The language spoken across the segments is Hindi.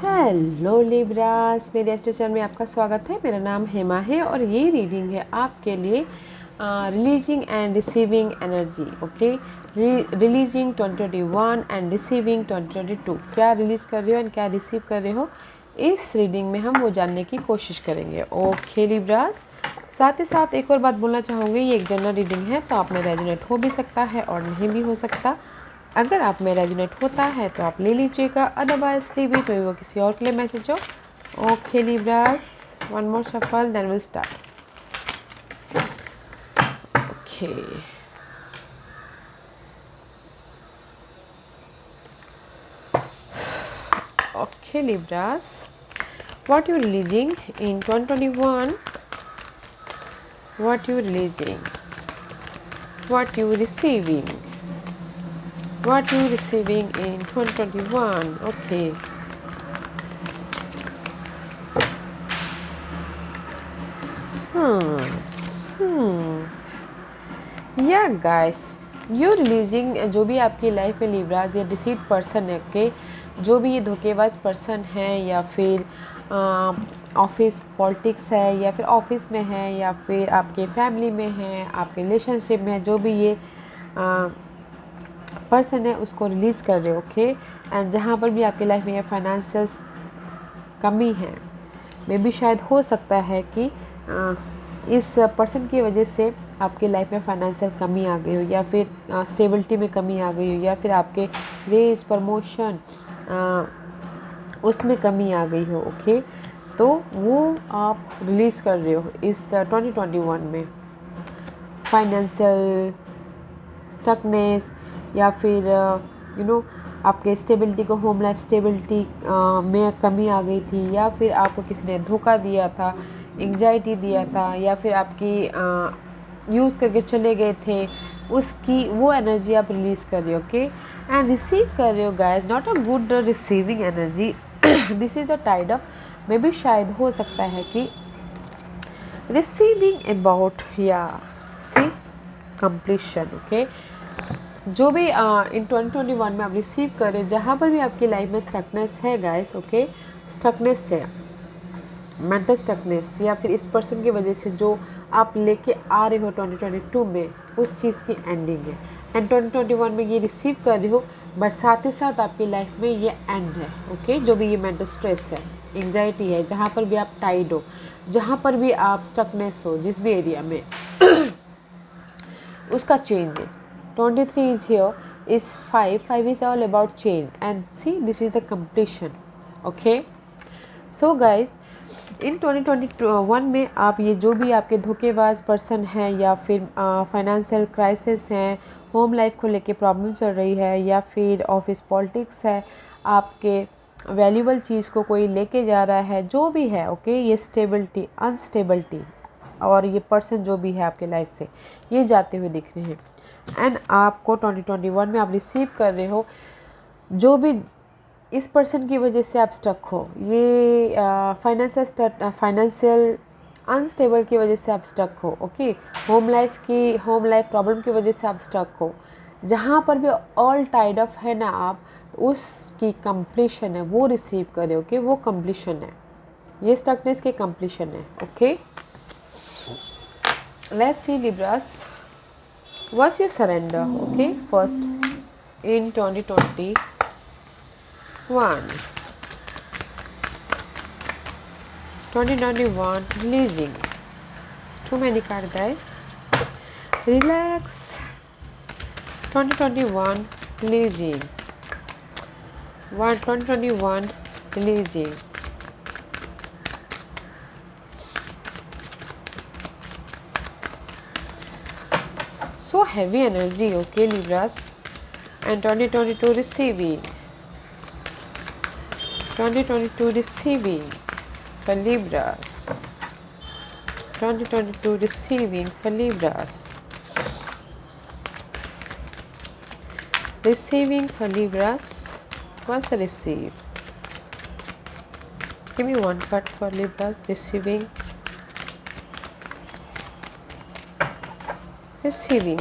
हेलो लिब्रास, मेरे एस्ट्रो चैनल में आपका स्वागत है। मेरा नाम हेमा है और ये रीडिंग है आपके लिए releasing and receiving energy. Okay, releasing 2021 and receiving 2022। क्या रिलीज़ कर रहे हो एंड क्या रिसीव कर रहे हो, इस रीडिंग में हम वो जानने की कोशिश करेंगे। ओके लिब्रास, साथ ही साथ एक और बात बोलना चाहूँगी, ये एक जनरल रीडिंग है तो आप में रेजोनेट हो भी सकता है और नहीं भी हो सकता। अगर आप में रेजोनेट होता है तो आप ले लीजिएगा, अदरवाइज लीव इट, वो किसी और के लिए मैसेज हो। Okay Libras, one more shuffle then will start. Okay, okay Libras, what you releasing in 2021, what you releasing, what you receiving, what you receiving in 2021. Okay, या गाइस, यू रिलीजिंग जो भी आपकी लाइफ में लिब्रास या डिसीट पर्सन है के, जो भी ये धोखेबाज पर्सन है या फिर ऑफिस पॉलिटिक्स है या फिर ऑफिस में है या फिर आपके फैमिली में है, आपके रिलेशनशिप में है, जो भी ये पर्सन है उसको रिलीज़ कर रहे हो। ओके, एंड जहाँ पर भी आपकी लाइफ में ये फाइनेंशियल कमी है, मे भी शायद हो सकता है कि इस पर्सन की वजह से आपकी लाइफ में फाइनेंशियल कमी आ गई हो या फिर स्टेबिलिटी में कमी आ गई हो या फिर आपके रेज प्रमोशन उसमें कमी आ गई हो। ओके, तो वो आप रिलीज़ कर रहे हो इस 2021 में। फाइनेंशियल स्टकनेस या फिर आपके स्टेबिलिटी को, होम लाइफ स्टेबिलिटी में कमी आ गई थी, या फिर आपको किसी ने धोखा दिया था, एंग्जाइटी दिया था, या फिर आपकी यूज़ करके चले गए थे, उसकी वो एनर्जी आप रिलीज़ कर रहे हो। ओके, एंड रिसीव कर रहे हो guys, not a good receiving energy, this is the tide of, मे भी शायद हो सकता है कि रिसीविंग अबाउट या सी कंप्लीशन। ओके, जो भी इन 2021 में आप रिसीव करें, जहाँ पर भी आपकी लाइफ में स्टकनेस है गाइस, ओके, स्टकनेस है, मेंटल स्टकनेस या फिर इस पर्सन की वजह से जो आप लेके आ रहे हो 2022 में, उस चीज़ की एंडिंग है। एंड 2021 में ये रिसीव कर रहे हो, बट साथ ही साथ आपकी लाइफ में ये एंड है। ओके, जो भी ये मेंटल स्ट्रेस है, एंग्जाइटी है, जहाँ पर भी आप टाइड हो, जहाँ पर भी आप स्टकनेस हो, जिस भी एरिया में उसका चेंज है। 23 is here, is 5 is all about change, and see, this is the completion. Okay, so guys, इन 2021 में आप ये जो भी आपके धोखेबाज पर्सन हैं या फिर फाइनेंशियल क्राइसिस हैं, होम लाइफ को लेके प्रॉब्लम चल रही है, या फिर ऑफिस पॉलिटिक्स है, आपके वैल्यूबल चीज़ को कोई लेके जा रहा है, जो भी है, ओके, ये स्टेबिलिटी, अनस्टेबिलिटी और ये पर्सन जो भी है आपके लाइफ से, ये जाते हुए दिख रहे हैं। एंड आपको 2021 में आप रिसीव कर रहे हो, जो भी इस पर्सन की वजह से आप स्टक हो, ये फाइनेंशियल अनस्टेबल की वजह से आप स्टक हो। ओके, होम लाइफ प्रॉब्लम की वजह से आप स्टक हो, जहाँ पर भी ऑल टाइड ऑफ है ना आप, तो उसकी कंप्लीशन है, वो रिसीव करे। ओके, वो कंप्लीशन है, ये स्टकनेस की कंप्लीशन है। Okay, let's see Libras, what's your surrender? Okay, first in 2021, 2021 releasing. It's too many cards, guys. Relax. 2021 releasing. 2021 releasing. So heavy energy, okay Libras, and 2022 receiving, 2022 receiving for Libras, 2022 receiving for Libras, receiving for Libras. What's the receive? Give me one card for Libras. Receiving, receiving.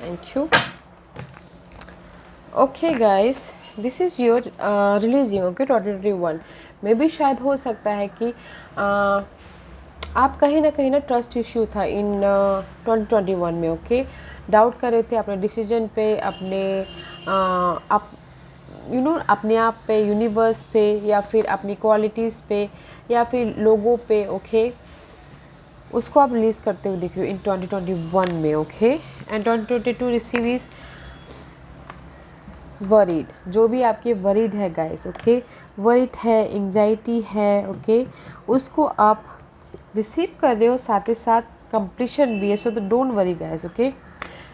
Thank you. Okay guys, this is your releasing, okay, 2021 में भी शायद हो सकता है कि आप कहीं ना ट्रस्ट इश्यू था इन 2021 में, ओके। डाउट कर रहे थे अपने डिसीजन पे, अपने आप अपने आप पे, यूनिवर्स पे, या फिर अपनी क्वालिटीज़ पे, या फिर लोगों पे, ओके। उसको आप रिलीज़ करते हुए दिख रहे हो इन 2021 में, okay. And 2022 receive is worried, जो भी आपके वरीड है गाइस, ओके, वरीड है, एंजाइटी है, ओके, उसको आप रिसीव कर रहे हो, साथ ही साथ कंप्लीशन भी है। सो तो don't worry guys, okay.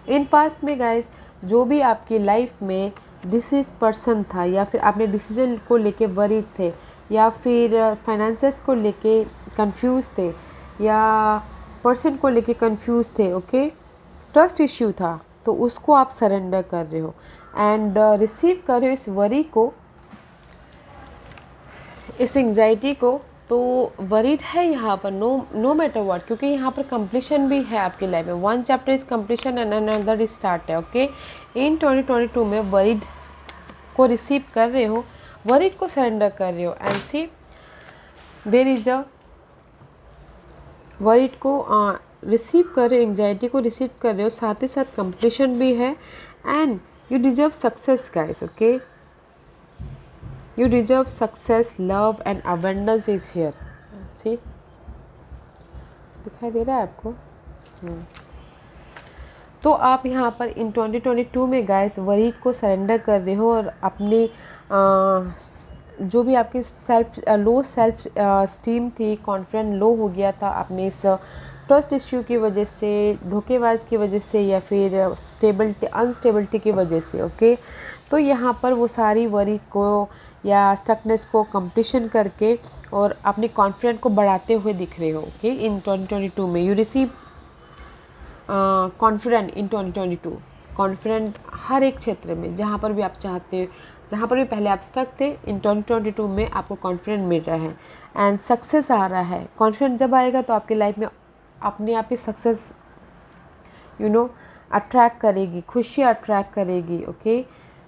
In past में गाइस जो भी आपकी लाइफ में डिसीज पर्सन था, या फिर आपने डिसीजन को लेके वरीड थे, या फिर फाइनेंसेस को लेके कंफ्यूज थे, या पर्सन को लेके कंफ्यूज थे, ओके, ट्रस्ट इश्यू था, तो उसको आप सरेंडर कर रहे हो एंड रिसीव कर रहे हो इस वरी को, इस एंजाइटी को। तो वरीड है यहाँ पर, नो मैटर व्हाट, क्योंकि यहाँ पर कंप्लीशन भी है आपकी लाइफ में। One chapter is completion and another is start है, ओके। इन 2022 में वरीड को रिसीव कर रहे हो, वरीड को सरेंडर कर रहे हो and see there is a worried को रिसीव कर रहे हो, एंजाइटी को रिसीव कर रहे हो, साथ ही साथ कंप्लीशन भी है and you deserve success guys, okay. You deserve success, love and abundance is here. See? दिखाई दे रहा है आपको? तो आप यहाँ पर इन 2022 में गाइस वरीड को सरेंडर कर रहे हो और अपनी जो भी आपकी लो सेल्फ स्टीम थी, कॉन्फिडेंस लो हो गया था अपने इस ट्रस्ट इश्यू की वजह से, धोखेबाज की वजह से, या फिर अनस्टेबिलिटी की वजह से, ओके। तो यहाँ पर वो सारी वरी को या स्टकनेस को कंप्लीशन करके और अपने कॉन्फिडेंस को बढ़ाते हुए दिख रहे हो, ओके। इन 2022 में you receive confident in 2022, confident हर एक क्षेत्र में, जहाँ पर भी आप चाहते हो, जहाँ पर भी पहले आप स्टक थे, इन 2022 में आपको कॉन्फिडेंट मिल रहा है एंड सक्सेस आ रहा है। कॉन्फिडेंट जब आएगा तो आपकी लाइफ में अपने आप ही सक्सेस अट्रैक्ट करेगी, खुशी अट्रैक्ट करेगी, okay.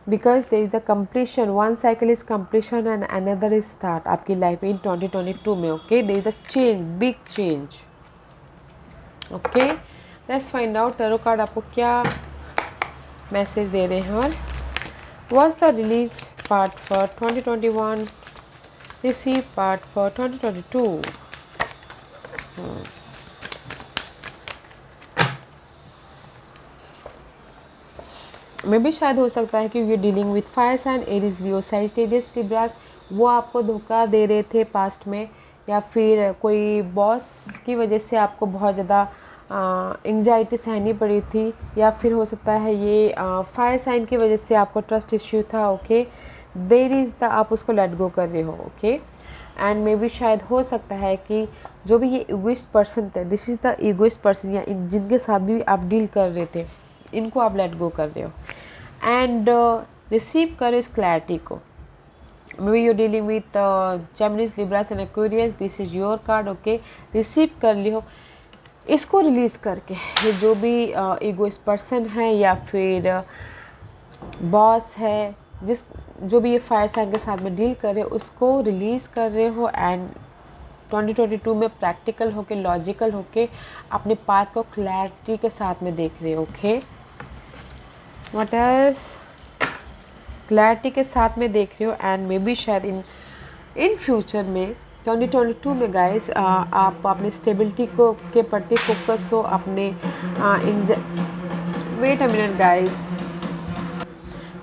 Because there is the completion, one cycle is completion and another is start आपकी लाइफ में इन 2022 में, okay. There is the change, big change, okay. Let's find out tarot card आपको क्या मैसेज दे रहे हैं और what's the release part for 2021, receive part for 2022। में भी शायद हो सकता है कि ये dealing with fire sign, Aries, Leo, Sagittarius, Libras, वो आपको धोखा दे रहे थे पास्ट में, या फिर कोई बॉस की वजह से आपको बहुत ज़्यादा एंग्जाइटी सहनी पड़ी थी, या फिर हो सकता है ये फायर साइन की वजह से आपको ट्रस्ट इश्यू था, ओके। देयर इज़ द, आप उसको लेट गो कर रहे हो, ओके। एंड मे बी शायद हो सकता है कि जो भी ये ईगोइस्ट पर्सन थे, this is the egoist person, या जिनके साथ भी आप डील कर रहे थे, इनको आप लेट गो कर रहे हो एंड रिसीव करो इस क्लैरिटी को। May be you dealing with Geminis, Libras and Aquarius, this is your card, okay. Receive कर लियो इसको रिलीज़ करके, ये जो भी ईगोइस्ट पर्सन है या फिर बॉस है, जो भी ये फायर साइन के साथ में डील कर रहे हो, उसको रिलीज़ कर रहे हो एंड 2022 में प्रैक्टिकल होके, लॉजिकल होके अपने पाथ को क्लैरिटी के साथ में देख रहे हो, ओके। व्हाट एल्स, क्लैरिटी के साथ में देख रहे हो एंड मे बी शायद इन फ्यूचर में 2022 में गाइस आप अपने स्टेबिलिटी को के प्रति फोकस हो, अपने wait a minute guys,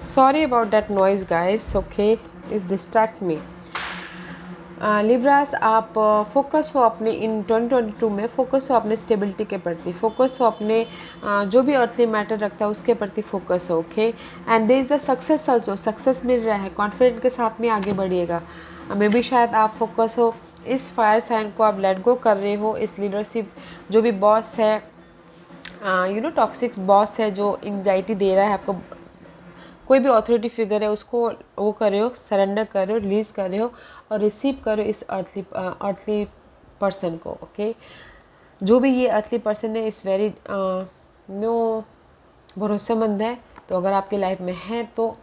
sorry about that noise guys, okay, is distract me. Libras आप फोकस हो अपने इन 2022 में, फोकस हो अपने स्टेबिलिटी के प्रति, फोकस हो अपने जो भी अर्थली मैटर रखता है उसके प्रति फोकस हो, okay. And there is the success also, success मिल रहा है, कॉन्फिडेंट के साथ में आगे बढ़िएगा। मे बी शायद आप फोकस हो इस फायर साइन को आप लेट गो कर रहे हो, इस लीडरशिप जो भी बॉस है, टॉक्सिक बॉस है जो एंग्जाइटी दे रहा है आपको, कोई भी अथॉरिटी फिगर है उसको वो कर रहे हो, सरेंडर कर रहे हो, रिलीज़ कर रहे हो और रिसीव करो इस अर्थली पर्सन को, ओके। जो भी ये अर्थली पर्सन है इस वेरी नो भरोसेमंद है, तो अगर आपकी लाइफ में है तो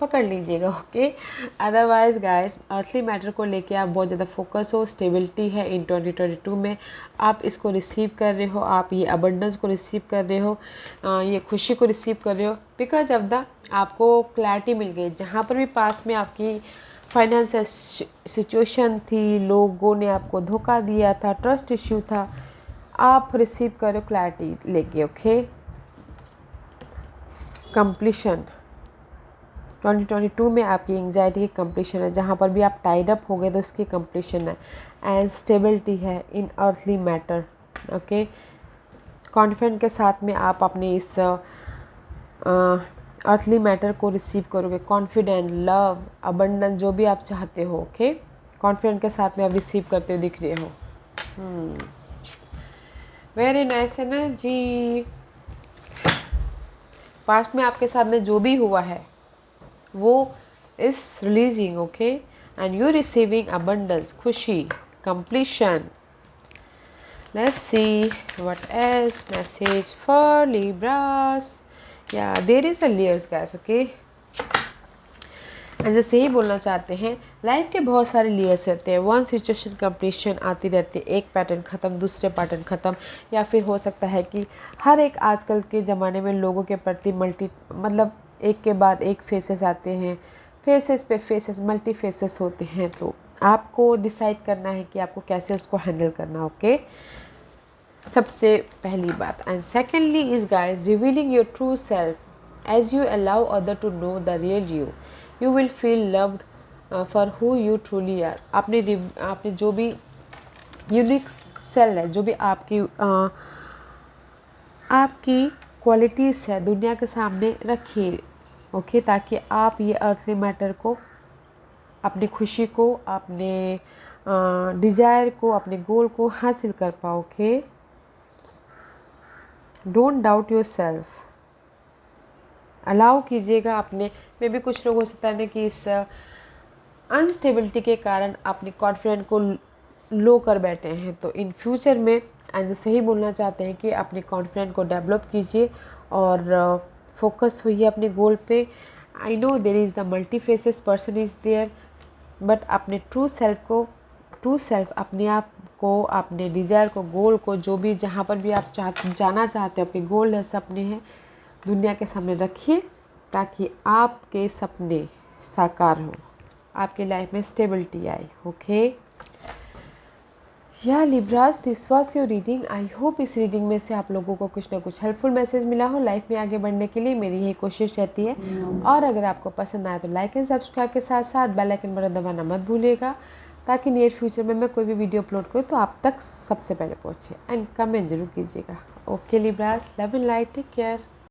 पकड़ लीजिएगा, okay. Otherwise guys earthly matter को लेके आप बहुत ज़्यादा फोकस हो, स्टेबिलिटी है इन 2022 में, आप इसको रिसीव कर रहे हो, आप ये अबंडेंस को रिसीव कर रहे हो, ये खुशी को रिसीव कर रहे हो, बिकॉज ऑफ द आपको क्लैरिटी मिल गई। जहाँ पर भी पास्ट में आपकी फाइनेंशियल सिचुएशन थी, लोगों ने आपको धोखा दिया था, ट्रस्ट इश्यू था, आप रिसीव करो क्लैरिटी लेके, ओके। कंप्लीशन 2022 में आपकी एंग्जाइटी की कंप्लीशन है, जहाँ पर भी आप टाइड अप हो गए तो उसकी कंप्लीशन है। एंड स्टेबिलिटी है इन अर्थली मैटर, ओके। कॉन्फिडेंट के साथ में आप अपने इस अर्थली मैटर को रिसीव करोगे। कॉन्फिडेंट, लव, अबंडेंस, जो भी आप चाहते हो, ओके। कॉन्फिडेंट के साथ में आप रिसीव करते हुए दिख रहे हो। Very nice energy. पास्ट में आपके साथ में जो भी हुआ है वो is releasing, okay, and you receiving abundance, खुशी, completion. Let's see what else message for Libras. Yeah there is a layers guys, okay. And जैसे ही बोलना चाहते हैं, लाइफ के बहुत सारे लेयर्स रहते हैं, वन सिचुएशन कंप्लीशन आती रहती है, एक पैटर्न ख़त्म, दूसरे पैटर्न ख़त्म, या फिर हो सकता है कि हर एक आजकल के ज़माने में लोगों के प्रति मतलब एक के बाद एक फेसेस आते हैं, फेसेस पे फेसेस, मल्टी फेसेस होते हैं, तो आपको डिसाइड करना है कि आपको कैसे उसको हैंडल करना, ओके। सबसे पहली बात। And secondly is guys revealing your true self as you allow other to know the real you, you will feel loved for who you truly are. आपने जो भी यूनिक सेल है, जो भी आपकी क्वालिटीज़ है, दुनिया के सामने रखिए, ओके, ताकि आप ये अर्थली मैटर को, अपनी खुशी को, अपने डिजायर को, अपने गोल को हासिल कर पाओ, okay. Don't doubt your self, allow कीजिएगा अपने में भी। कुछ लोग हो सकता है कि इस अनस्टेबिलिटी के कारण अपने कॉन्फिडेंस को लो कर बैठे हैं, तो इन फ्यूचर में एंड जैसे ही बोलना चाहते हैं कि अपने कॉन्फिडेंस को डेवलप कीजिए और फोकस होइए अपने गोल पे। I know there is the multi faces person is there, but अपने ट्रू सेल्फ अपने आप को, अपने डिज़ायर को, गोल को, जो भी जहाँ पर भी आप जाना चाहते हो, आपके गोल है, सपने हैं, दुनिया के सामने रखिए ताकि आपके सपने साकार हो, आपके लाइफ में स्टेबिलिटी आए, ओके। या Libras, this was your reading. I hope इस रीडिंग में से आप लोगों को कुछ ना कुछ हेल्पफुल मैसेज मिला हो। लाइफ में आगे बढ़ने के लिए मेरी यही कोशिश रहती है, और अगर आपको पसंद आए तो लाइक एंड सब्सक्राइब के साथ साथ बेल आइकन बटन दबाना मत भूलिएगा, ताकि नियर फ्यूचर में मैं कोई भी वीडियो अपलोड करूँ तो आप तक सबसे पहले पहुँचे। एंड कमेंट जरूर कीजिएगा, okay Libras, love and light, take care.